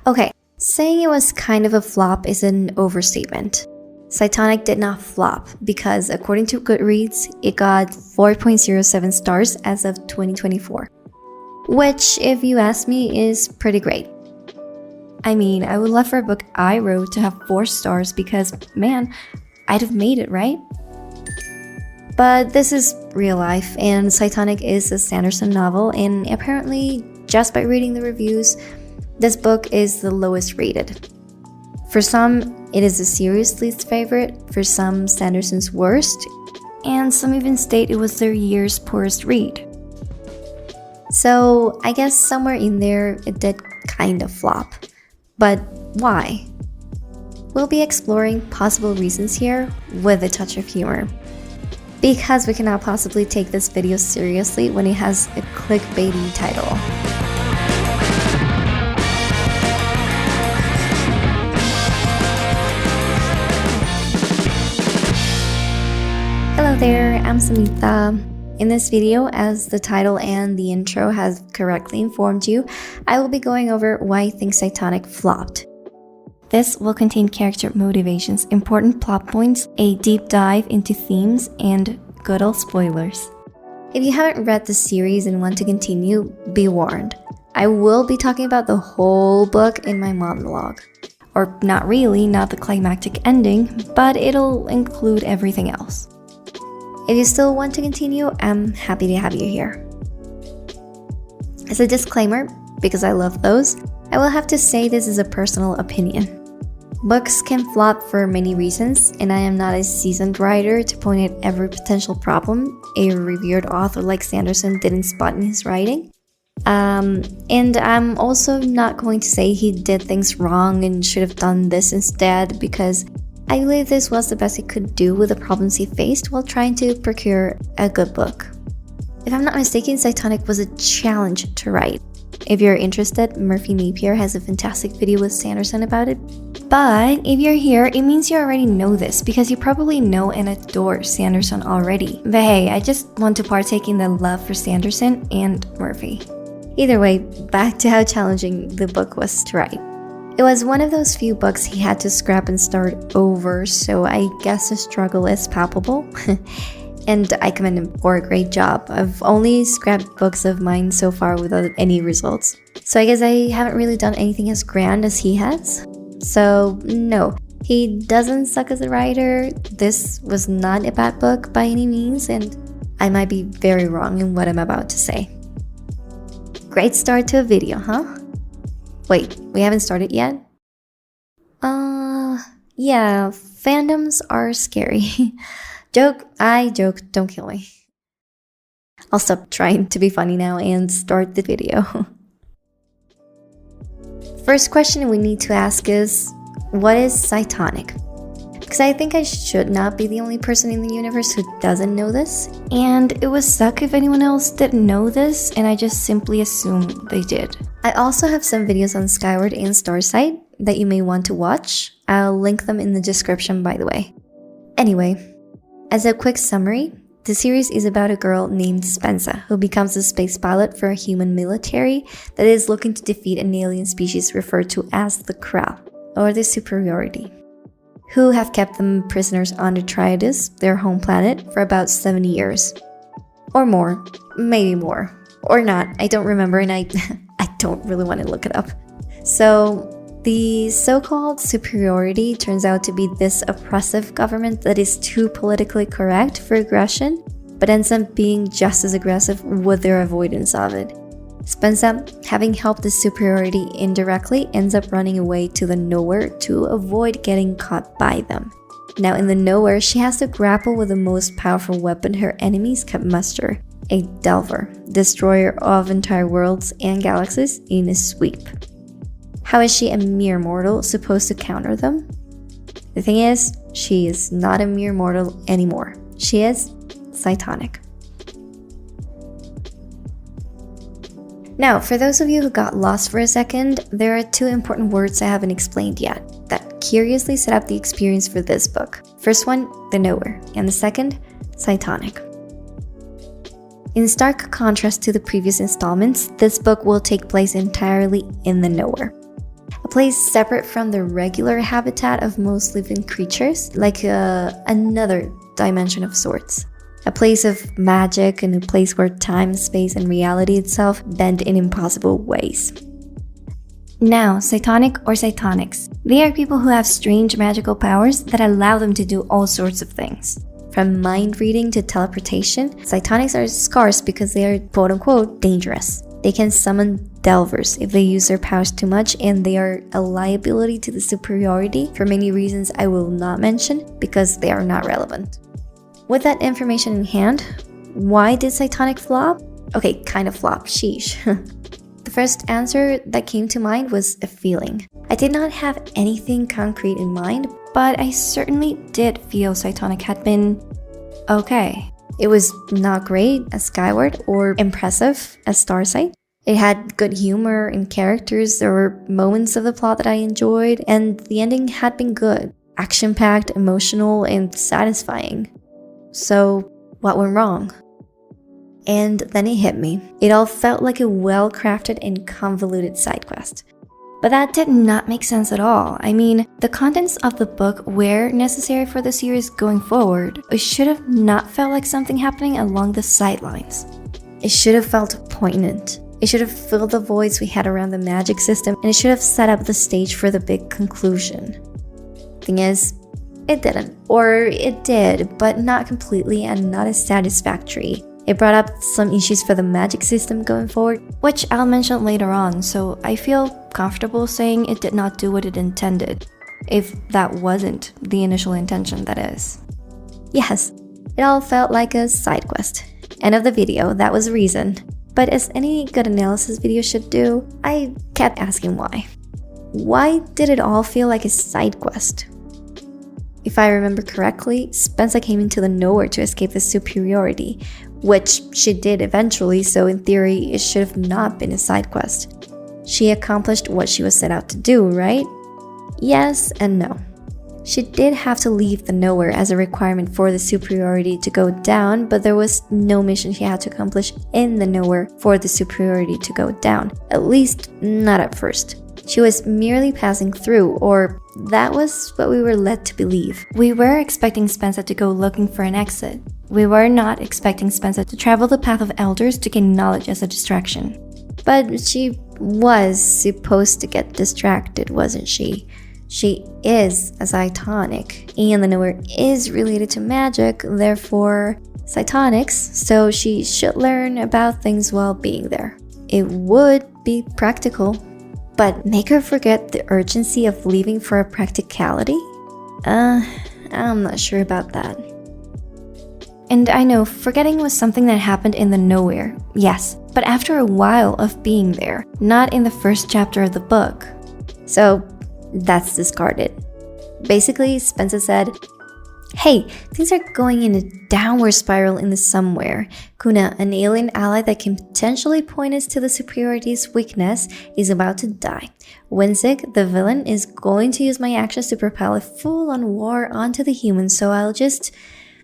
Okay, saying it was kind of a flop is an overstatement. Cytonic did not flop because, according to Goodreads, it got 4.07 stars as of 2024. Which, if you ask me, is pretty great. I mean, I would love for a book I wrote to have 4 stars because, man, I'd have made it, right? But this is real life, and Cytonic is a Sanderson novel, and apparently, just by reading the reviews, this book is the lowest rated. For some, it is the series' least favorite, for some, Sanderson's worst, and some even state it was their year's poorest read. So, I guess somewhere in there, it did kind of flop. But why? We'll be exploring possible reasons here with a touch of humor. Because we cannot possibly take this video seriously when it has a clickbaity title. Hello there, I'm Samitha. In this video, as the title and the intro has correctly informed you, I will be going over why I think Cytonic flopped. This will contain character motivations, important plot points, a deep dive into themes, and good old spoilers. If you haven't read the series and want to continue, be warned. I will be talking about the whole book in my monologue. Or not really, not the climactic ending, but it'll include everything else. If you still want to continue, I'm happy to have you here. As a disclaimer, because I love those, I will have to say this is a personal opinion. Books can flop for many reasons, and I am not a seasoned writer to point out every potential problem a revered author like Sanderson didn't spot in his writing. And I'm also not going to say he did things wrong and should have done this instead, because I believe this was the best he could do with the problems he faced while trying to procure a good book. If I'm not mistaken, Cytonic was a challenge to write. If you're interested, Murphy Napier has a fantastic video with Sanderson about it. But if you're here, it means you already know this because you probably know and adore Sanderson already. But hey, I just want to partake in the love for Sanderson and Murphy. Either way, back to how challenging the book was to write. It was one of those few books he had to scrap and start over, so I guess the struggle is palpable. And I commend him for a great job. I've only scrapped books of mine so far without any results. So I guess I haven't really done anything as grand as he has. So no, he doesn't suck as a writer. This was not a bad book by any means, and I might be very wrong in what I'm about to say. Great start to a video, huh? Wait, we haven't started yet? Yeah, fandoms are scary. I joke, don't kill me. I'll stop trying to be funny now and start the video. First question we need to ask is, what is Cytonic? Because I think I should not be the only person in the universe who doesn't know this, and it would suck if anyone else didn't know this and I just simply assumed they did. I also have some videos on Skyward and Starsight that you may want to watch. I'll link them in the description, by the way. Anyway, as a quick summary, the series is about a girl named Spensa who becomes a space pilot for a human military that is looking to defeat an alien species referred to as the Crow, or the Superiority, who have kept them prisoners on the Triadus, their home planet, for about 70 years. Or more, maybe more. Or not, I don't remember and I don't really want to look it up. So, the so-called superiority turns out to be this oppressive government that is too politically correct for aggression, but ends up being just as aggressive with their avoidance of it. Spensa, having helped the superiority indirectly, ends up running away to the nowhere to avoid getting caught by them. Now in the nowhere, she has to grapple with the most powerful weapon her enemies can muster, a Delver, destroyer of entire worlds and galaxies in a sweep. How is she, a mere mortal, supposed to counter them? The thing is, she is not a mere mortal anymore. She is Cytonic. Now, for those of you who got lost for a second, there are 2 important words I haven't explained yet that curiously set up the experience for this book. First one, the nowhere, and the second, Cytonic. In stark contrast to the previous installments, this book will take place entirely in the nowhere. A place separate from the regular habitat of most living creatures, like another dimension of sorts. A place of magic and a place where time, space, and reality itself bend in impossible ways. Now, Cytonic or Cytonics. They are people who have strange magical powers that allow them to do all sorts of things. From mind reading to teleportation, Cytonics are scarce because they are quote-unquote dangerous. They can summon delvers if they use their powers too much, and they are a liability to the superiority for many reasons I will not mention because they are not relevant. With that information in hand, why did Cytonic flop? Okay, kind of flop, sheesh. The first answer that came to mind was a feeling. I did not have anything concrete in mind, but I certainly did feel Cytonic had been okay. It was not great as Skyward or impressive as Starsight. It had good humor and characters, there were moments of the plot that I enjoyed, and the ending had been good, action-packed, emotional, and satisfying. So, what went wrong? And then it hit me. It all felt like a well-crafted and convoluted side quest. But that did not make sense at all. I mean, the contents of the book were necessary for the series going forward. It should have not felt like something happening along the sidelines. It should have felt poignant. It should have filled the voids we had around the magic system, and it should have set up the stage for the big conclusion. Thing is, it didn't. Or it did, but not completely and not as satisfactory. It brought up some issues for the magic system going forward, which I'll mention later on, so I feel comfortable saying it did not do what it intended, if that wasn't the initial intention, that is. Yes, it all felt like a side quest. End of the video, that was the reason. But as any good analysis video should do, I kept asking why. Why did it all feel like a side quest? If I remember correctly, Spensa came into the nowhere to escape the superiority, which she did eventually, so in theory, it should have not been a side quest. She accomplished what she was set out to do, right? Yes and no. She did have to leave the nowhere as a requirement for the superiority to go down, but there was no mission she had to accomplish in the nowhere for the superiority to go down, at least not at first. She was merely passing through, or that was what we were led to believe. We were expecting Spensa to go looking for an exit. We were not expecting Spensa to travel the path of elders to gain knowledge as a distraction. But she was supposed to get distracted, wasn't she? She is a Cytonic, and the nowhere is related to magic, therefore Cytonics, so she should learn about things while being there. It would be practical. But make her forget the urgency of leaving for a practicality? I'm not sure about that. And I know forgetting was something that happened in the nowhere, yes, but after a while of being there, not in the first chapter of the book. So that's discarded. Basically, Spensa said, hey, things are going in a downward spiral in the somewhere. Kuna, an alien ally that can potentially point us to the superiority's weakness, is about to die. Winzig, the villain, is going to use my actions to propel a full-on war onto the humans, so I'll just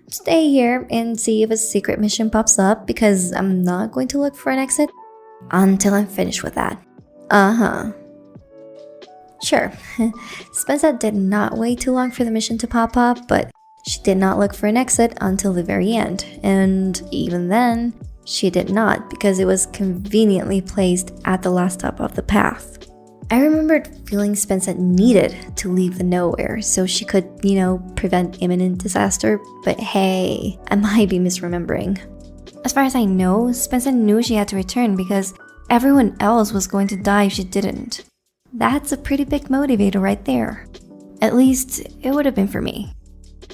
stay here and see if a secret mission pops up, because I'm not going to look for an exit until I'm finished with that. Sure, Spensa did not wait too long for the mission to pop up, but she did not look for an exit until the very end, and even then, she did not because it was conveniently placed at the last stop of the path. I remembered feeling Spensa needed to leave the nowhere so she could, prevent imminent disaster, but hey, I might be misremembering. As far as I know, Spensa knew she had to return because everyone else was going to die if she didn't. That's a pretty big motivator right there. At least, it would have been for me.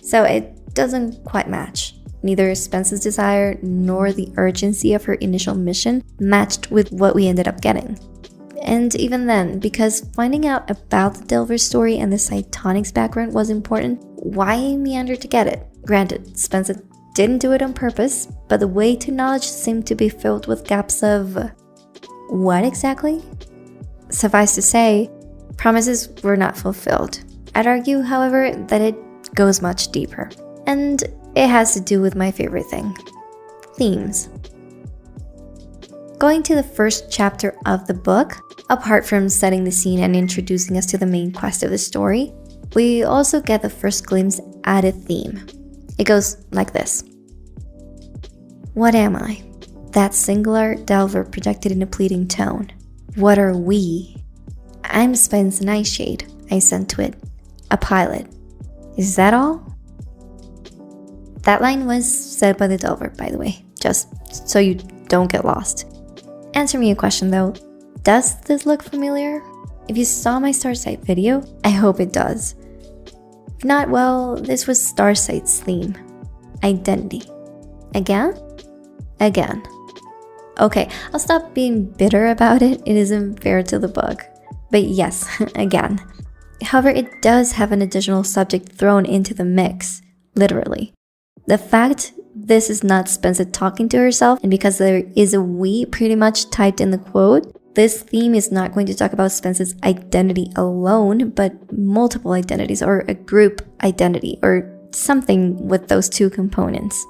So it doesn't quite match. Neither Spensa's desire nor the urgency of her initial mission matched with what we ended up getting. And even then, because finding out about the Delver story and the Cytonic's background was important, why meander to get it? Granted, Spensa didn't do it on purpose, but the way to knowledge seemed to be filled with gaps of... what exactly? Suffice to say, promises were not fulfilled. I'd argue, however, that it goes much deeper. And it has to do with my favorite thing. Themes. Going to the first chapter of the book, apart from setting the scene and introducing us to the main quest of the story, we also get the first glimpse at a theme. It goes like this. What am I? That singular delver projected in a pleading tone. What are we? I'm Spence Nightshade, I sent to it. A pilot. Is that all? That line was said by the delver, by the way, just so you don't get lost. Answer me a question though. Does this look familiar? If you saw my Starsight video, I hope it does. If not, well, this was Starsight's theme. Identity. Again? Again. Okay, I'll stop being bitter about it. It isn't fair to the book. But yes, again. However, it does have an additional subject thrown into the mix, literally. The fact this is not Spencer talking to herself, and because there is a we pretty much typed in the quote, this theme is not going to talk about Spencer's identity alone, but multiple identities, or a group identity, or something with those two components.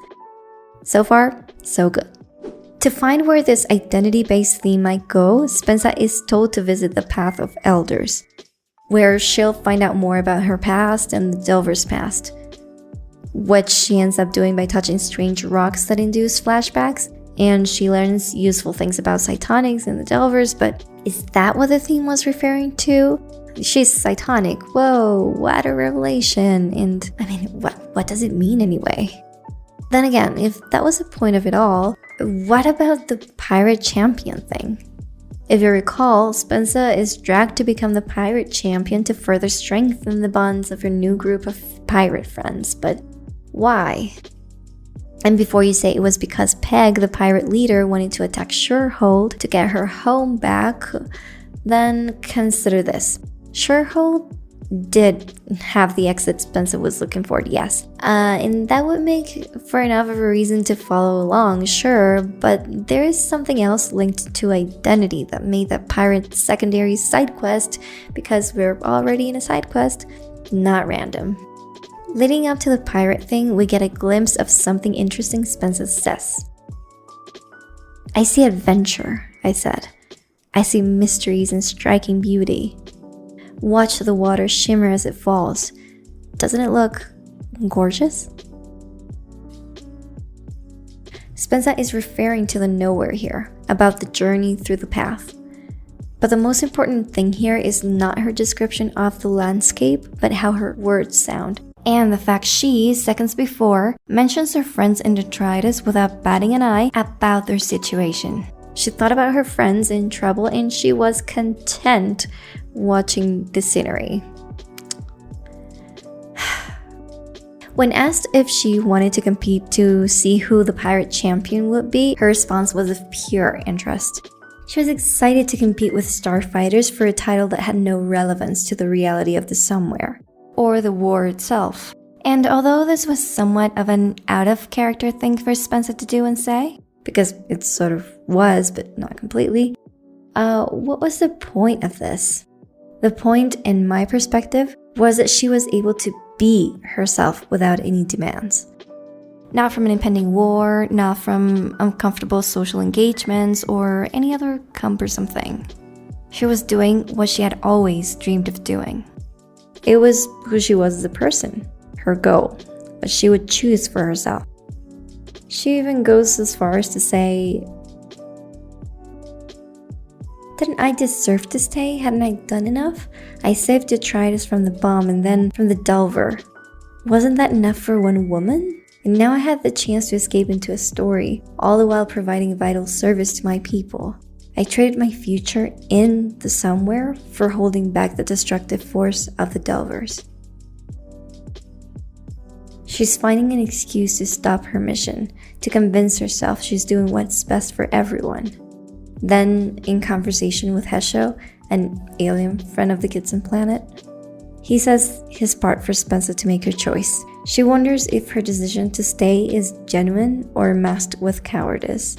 So far, so good. To find where this identity-based theme might go, Spencer is told to visit the Path of Elders, where she'll find out more about her past and the Delver's past, which she ends up doing by touching strange rocks that induce flashbacks, and she learns useful things about Cytonics and the Delvers, but is that what the theme was referring to? She's Cytonic, whoa, what a revelation, and I mean, what does it mean anyway? Then again, if that was the point of it all, what about the pirate champion thing? If you recall, Spencer is dragged to become the pirate champion to further strengthen the bonds of her new group of pirate friends, but why? And before you say it was because Peg, the pirate leader, wanted to attack Surehold to get her home back, then consider this. Surehold did have the exit Spencer was looking for, yes. And that would make for enough of a reason to follow along, sure, but there is something else linked to identity that made that pirate secondary side quest, because we're already in a side quest, not random. Leading up to the pirate thing, we get a glimpse of something interesting Spencer says. I see adventure, I said. I see mysteries and striking beauty. Watch the water shimmer as it falls. Doesn't it look gorgeous? Spencer is referring to the nowhere here, about the journey through the path. But the most important thing here is not her description of the landscape, but how her words sound. And the fact she, seconds before, mentions her friends in detritus without batting an eye about their situation. She thought about her friends in trouble and she was content watching the scenery. When asked if she wanted to compete to see who the pirate champion would be, her response was of pure interest. She was excited to compete with starfighters for a title that had no relevance to the reality of the somewhere, or the war itself. And although this was somewhat of an out-of-character thing for Spencer to do and say, because it sort of was, but not completely, what was the point of this? The point, in my perspective, was that she was able to be herself without any demands. Not from an impending war, not from uncomfortable social engagements, or any other cumbersome thing. She was doing what she had always dreamed of doing. It was who she was as a person, her goal, what she would choose for herself. She even goes as far as to say, didn't I deserve to stay? Hadn't I done enough? I saved detritus from the bomb and then from the Delver. Wasn't that enough for one woman? And now I had the chance to escape into a story, all the while providing vital service to my people. I traded my future in the somewhere for holding back the destructive force of the Delvers. She's finding an excuse to stop her mission, to convince herself she's doing what's best for everyone. Then, in conversation with Hesho, an alien friend of the Gitson planet, he says his part for Spencer to make her choice. She wonders if her decision to stay is genuine or masked with cowardice.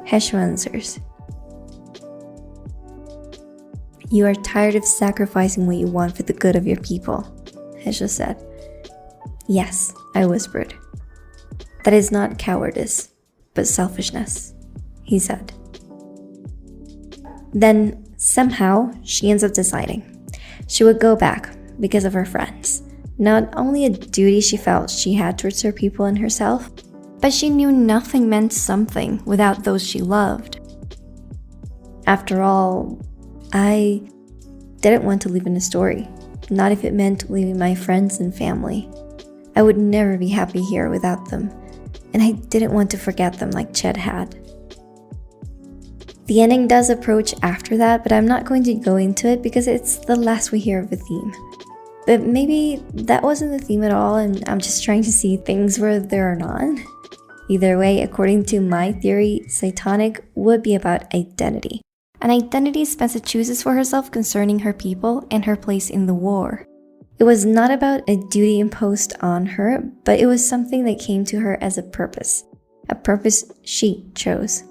Hesho answers, "You are tired of sacrificing what you want for the good of your people," Hesho said. "Yes," I whispered. "That is not cowardice, but selfishness," he said. Then, somehow, she ends up deciding she would go back because of her friends. Not only a duty she felt she had towards her people and herself, but she knew nothing meant something without those she loved. After all, I didn't want to live in a story, not if it meant leaving my friends and family. I would never be happy here without them, and I didn't want to forget them like Ched had. The ending does approach after that, but I'm not going to go into it because it's the last we hear of the theme. But maybe that wasn't the theme at all, and I'm just trying to see things where there are none. Either way, according to my theory, Cytonic would be about identity. An identity Spencer chooses for herself concerning her people and her place in the war. It was not about a duty imposed on her, but it was something that came to her as a purpose she chose.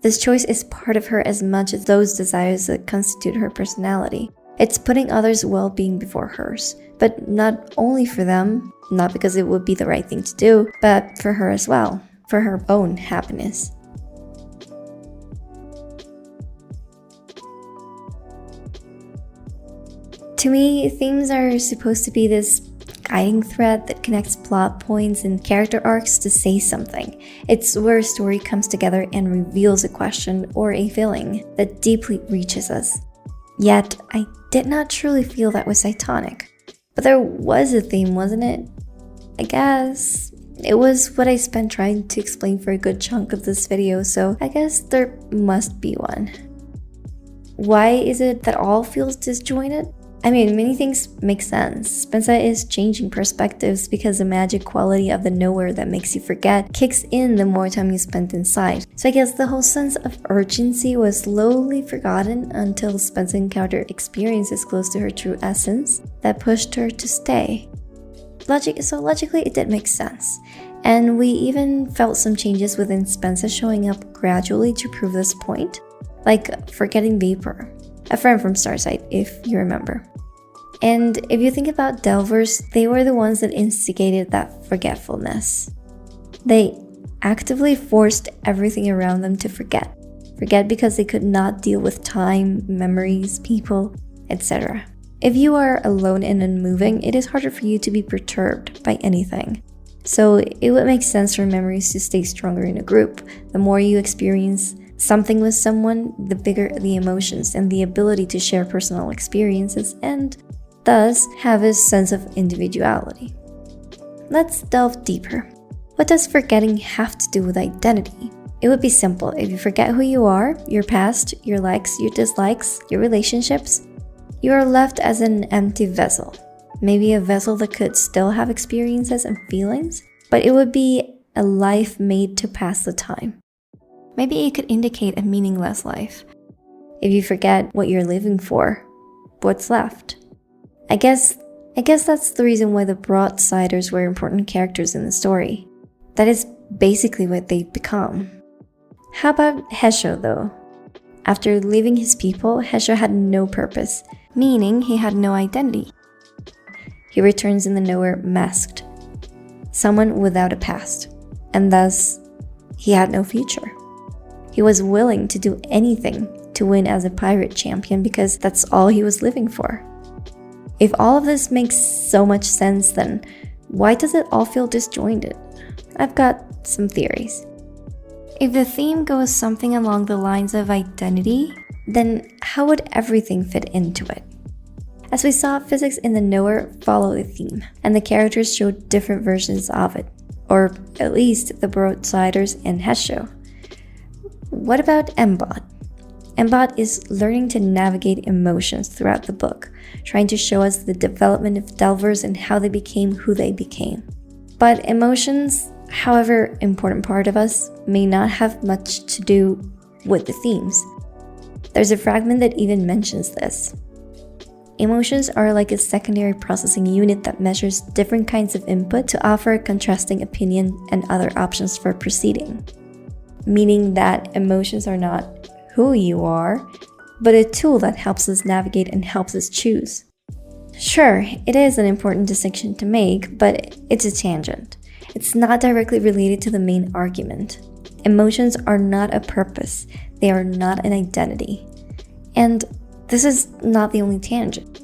This choice is part of her as much as those desires that constitute her personality. It's putting others' well-being before hers, but not only for them, not because it would be the right thing to do, but for her as well, for her own happiness. To me, themes are supposed to be this guiding thread that connects plot points and character arcs to say something. It's where a story comes together and reveals a question or a feeling that deeply reaches us. Yet, I did not truly feel that with Cytonic. But there was a theme, wasn't it? I guess. It was what I spent trying to explain for a good chunk of this video, so I guess there must be one. Why is it that all feels disjointed? I mean, many things make sense. Spencer is changing perspectives because the magic quality of the nowhere that makes you forget kicks in the more time you spend inside. So I guess the whole sense of urgency was slowly forgotten until Spencer encountered experiences close to her true essence that pushed her to stay. Logically, it did make sense. And we even felt some changes within Spencer showing up gradually to prove this point. Like forgetting Vapor, a friend from Starsight, if you remember. And if you think about Delvers, they were the ones that instigated that forgetfulness. They actively forced everything around them to forget. Forget because they could not deal with time, memories, people, etc. If you are alone and unmoving, it is harder for you to be perturbed by anything. So it would make sense for memories to stay stronger in a group. The more you experience something with someone, the bigger the emotions and the ability to share personal experiences and thus have a sense of individuality. Let's delve deeper. What does forgetting have to do with identity? It would be simple. If you forget who you are, your past, your likes, your dislikes, your relationships, you are left as an empty vessel. Maybe a vessel that could still have experiences and feelings, but it would be a life made to pass the time. Maybe it could indicate a meaningless life. If you forget what you're living for, what's left? I guess that's the reason why the Broadsiders were important characters in the story. That is basically what they've become. How about Hesho though? After leaving his people, Hesho had no purpose, meaning he had no identity. He returns in the nowhere masked, someone without a past, and thus he had no future. He was willing to do anything to win as a pirate champion because that's all he was living for. If all of this makes so much sense, then why does it all feel disjointed? I've got some theories. If the theme goes something along the lines of identity, then how would everything fit into it? As we saw, physics in the nowhere follow a theme, and the characters show different versions of it, or at least the Broadsiders and Hesho. What about Mbot? Mbot is learning to navigate emotions throughout the book, trying to show us the development of Delvers and how they became who they became. But emotions, however important part of us, may not have much to do with the themes. There's a fragment that even mentions this. Emotions are like a secondary processing unit that measures different kinds of input to offer a contrasting opinion and other options for proceeding. Meaning that emotions are not who you are, but a tool that helps us navigate and helps us choose. Sure, it is an important distinction to make, but it's a tangent. It's not directly related to the main argument. Emotions are not a purpose. They are not an identity. And this is not the only tangent.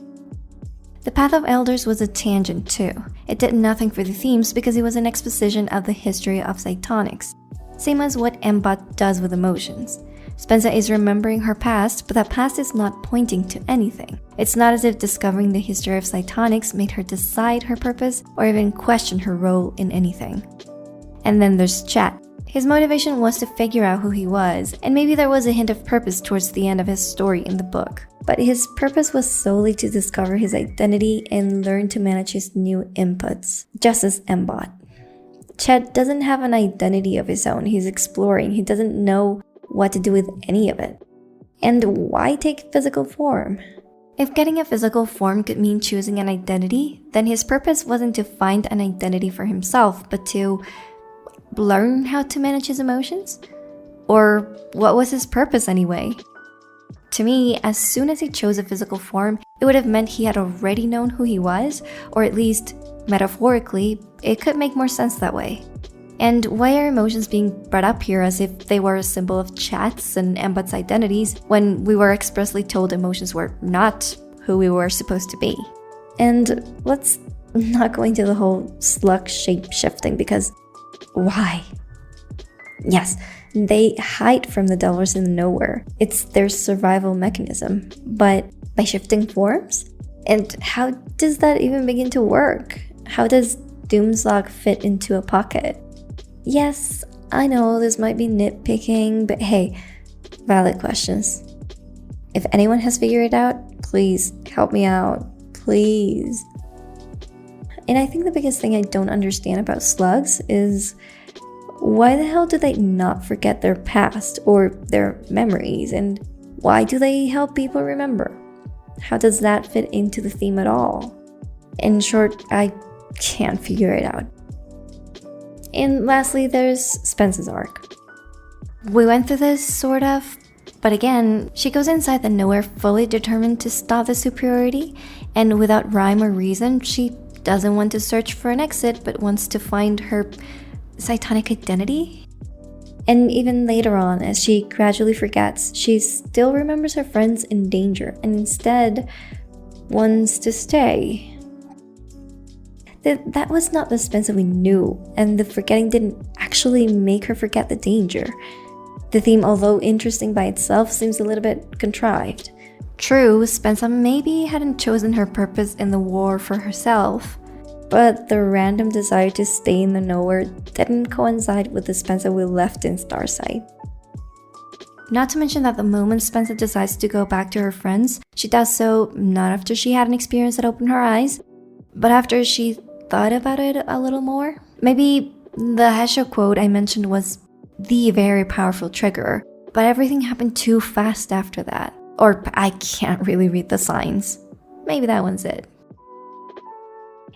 The Path of Elders was a tangent too. It did nothing for the themes because it was an exposition of the history of Cytonics. Same as what Embot does with emotions. Spensa is remembering her past, but that past is not pointing to anything. It's not as if discovering the history of Cytonics made her decide her purpose or even question her role in anything. And then there's Chet. His motivation was to figure out who he was, and maybe there was a hint of purpose towards the end of his story in the book. But his purpose was solely to discover his identity and learn to manage his new inputs, just as Embot. Chet doesn't have an identity of his own. He's exploring. He doesn't know what to do with any of it. And why take physical form? If getting a physical form could mean choosing an identity, then his purpose wasn't to find an identity for himself, but to learn how to manage his emotions? Or what was his purpose anyway? To me, as soon as he chose a physical form, it would have meant he had already known who he was, or at least, metaphorically, it could make more sense that way. And why are emotions being brought up here as if they were a symbol of Chat's and Embot's identities when we were expressly told emotions were not who we were supposed to be? And let's not go into the whole slug shape shifting because why? Yes, they hide from the dwellers in the nowhere. It's their survival mechanism. But by shifting forms? And how does that even begin to work? How does Doomslug fit into a pocket? Yes, I know this might be nitpicking, but hey, valid questions. If anyone has figured it out, please help me out, please. And I think the biggest thing I don't understand about slugs is why the hell do they not forget their past or their memories, and why do they help people remember? How does that fit into the theme at all? In short, I can't figure it out. And lastly, there's Spensa's arc. We went through this, sort of, but again, she goes inside the nowhere fully determined to stop the superiority, and without rhyme or reason, she doesn't want to search for an exit, but wants to find her Cytonic identity. And even later on, as she gradually forgets, she still remembers her friends in danger, and instead wants to stay. That was not the Spensa we knew, and the forgetting didn't actually make her forget the danger. The theme, although interesting by itself, seems a little bit contrived. True, Spensa maybe hadn't chosen her purpose in the war for herself, but the random desire to stay in the nowhere didn't coincide with the Spensa we left in Starsight. Not to mention that the moment Spensa decides to go back to her friends, she does so not after she had an experience that opened her eyes, but after she thought about it a little more. Maybe the Hesha quote I mentioned was the very powerful trigger, but everything happened too fast after that. Or I can't really read the signs. Maybe that one's it.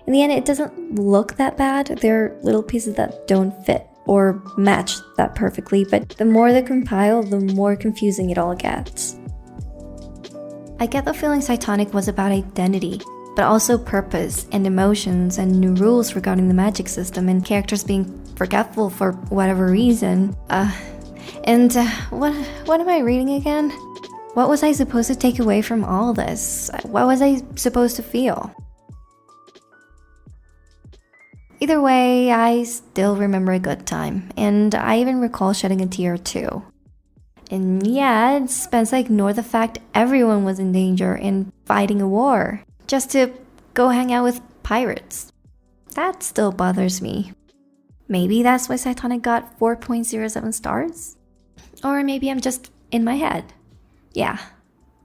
In the end, it doesn't look that bad. There are little pieces that don't fit or match that perfectly, but the more they compile, the more confusing it all gets. I get the feeling Cytonic was about identity, but also purpose and emotions and new rules regarding the magic system and characters being forgetful for whatever reason. What am I reading again? What was I supposed to take away from all this? What was I supposed to feel? Either way, I still remember a good time, and I even recall shedding a tear too. And yeah, Spensa ignored the fact everyone was in danger and fighting a war, just to go hang out with pirates. That still bothers me. Maybe that's why Cytonic got 4.07 stars? Or maybe I'm just in my head. Yeah,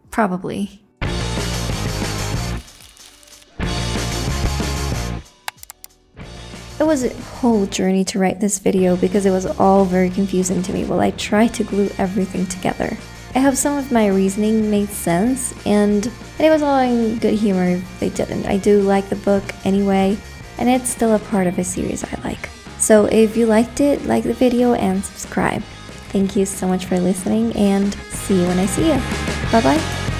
probably. It was a whole journey to write this video because it was all very confusing to me while I tried to glue everything together. I hope some of my reasoning made sense, and it was all in good humor if they didn't. I do like the book anyway, and it's still a part of a series I like. So if you liked it, like the video and subscribe. Thank you so much for listening, and see you when I see you. Bye bye.